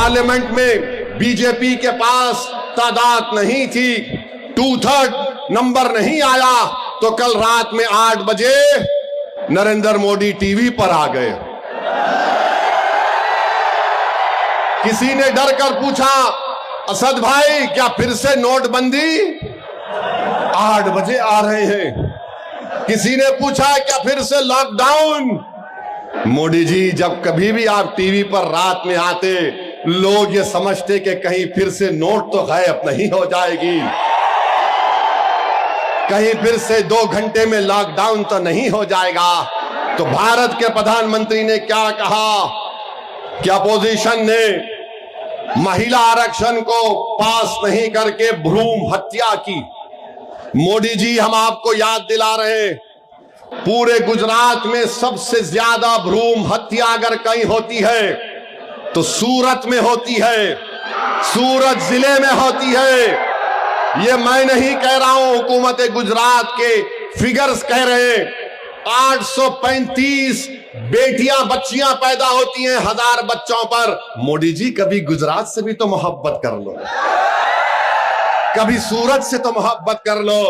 Parliament में BJP के पास तादाद नहीं थी, 2/3 नंबर नहीं आया, तो कल रात में 8 बजे नरेंद्र मोदी टीवी पर आ गए। किसी ने डर कर पूछा, असद भाई क्या फिर से नोटबंदी? 8 बजे आ रहे हैं। किसी ने पूछा क्या फिर से लॉकडाउन? मोदी जी, जब कभी भी आप टीवी पर रात में आते, लोग ये समझते कि कहीं फिर से नोट तो गायब नहीं हो जाएगी, कहीं फिर से 2 घंटे में लॉकडाउन तो नहीं हो जाएगा। तो भारत के प्रधानमंत्री ने क्या कहा कि अपोजिशन ने महिला आरक्षण को पास नहीं करके भ्रूण हत्या की। मोदी जी, हम आपको याद दिला रहे, पूरे गुजरात में सबसे ज्यादा भ्रूण हत्या अगर कहीं होती है तो सूरत में होती है, सूरत जिले में होती है। ये मैं नहीं कह रहा हूं, हुकूमत गुजरात के फिगर्स कह रहे हैं। 835 बेटियां बच्चियां पैदा होती हैं 1000 बच्चों पर। मोदी जी, कभी गुजरात से भी तो मोहब्बत कर लो, कभी सूरत से तो मोहब्बत कर लो।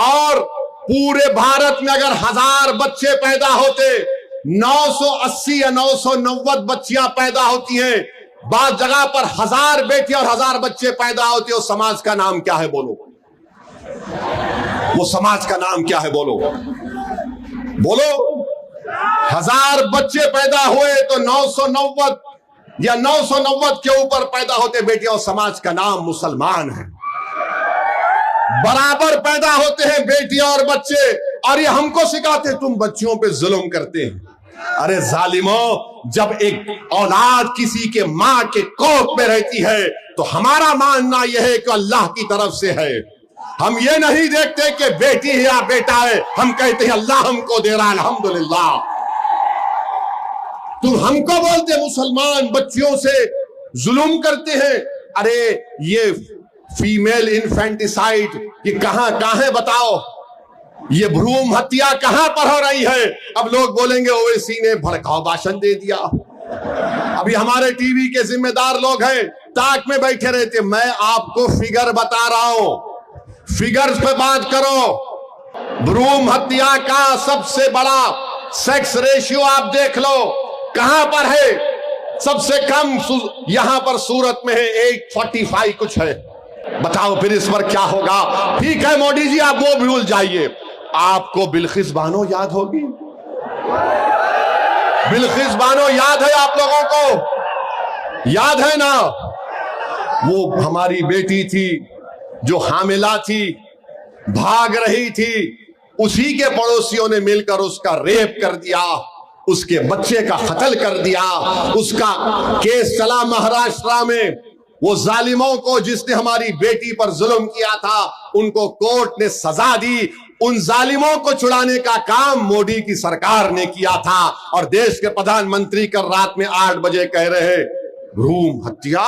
और पूरे भारत में अगर 1000 बच्चे पैदा होते, 980 या 990 बच्चियां पैदा होती हैं। बाद जगह पर 1000 बेटी और 1000 बच्चे पैदा होते हो, समाज का नाम क्या है बोलो? वो समाज का नाम क्या है बोलो? बोलो। 1000 बच्चे पैदा हुए तो 990 या 990 के ऊपर पैदा होते बेटियां, और समाज का नाम मुसलमान है। बराबर पैदा होते हैं बेटियां और बच्चे, और ये हमको सिखाते तुम बच्चियों पे जुल्म करते हैं। अरे जालिमों, जब एक औलाद किसी के मां के कोख में रहती है तो हमारा मानना यह है कि अल्लाह की तरफ से है। हम ये नहीं देखते कि बेटी है या बेटा है, हम कहते हैं अल्लाह हमको दे रहा है, अल्हम्दुलिल्लाह। तुम हमको बोलते मुसलमान बच्चियों से जुल्म करते हैं। अरे ये फीमेल इन्फेंटिसाइड ये कहां है बताओ? ये भ्रूण हत्या कहां पर हो रही है? अब लोग बोलेंगे ओवैसी ने भड़काऊ भाषण दे दिया। अभी हमारे टीवी के जिम्मेदार लोग हैं, ताक में बैठे रहते। मैं आपको फिगर बता रहा हूं, फिगर्स पे बात करो। भ्रूण हत्या का सबसे बड़ा सेक्स रेशियो आप देख लो, कहां पर है? सबसे कम यहां पर सूरत में है, 845 कुछ है। बताओ फिर इस पर क्या होगा? ठीक है मोदी जी, आप वो भूल जाइए, आपको बिल्किस बानो याद होगी? बिल्किस बानो याद है आप लोगों को? याद है ना? वो हमारी बेटी थी जो हामिला थी, भाग रही थी, उसी के पड़ोसियों ने मिलकर उसका रेप कर दिया, उसके बच्चे का कत्ल कर दिया। उसका केस चला महाराष्ट्र में। वो जालिमों को जिसने हमारी बेटी पर जुल्म किया था, उनको कोर्ट ने सजा दी। उन जालिमों को छुड़ाने का काम मोदी की सरकार ने किया था। और देश के प्रधानमंत्री कल रात में 8 बजे कह रहे भ्रूण हत्या।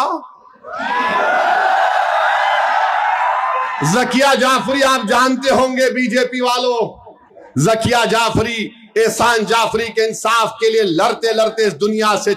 जकिया जाफरी आप जानते होंगे, बीजेपी वालों, जकिया जाफरी, एहसान जाफरी के इंसाफ के लिए लड़ते लड़ते इस दुनिया से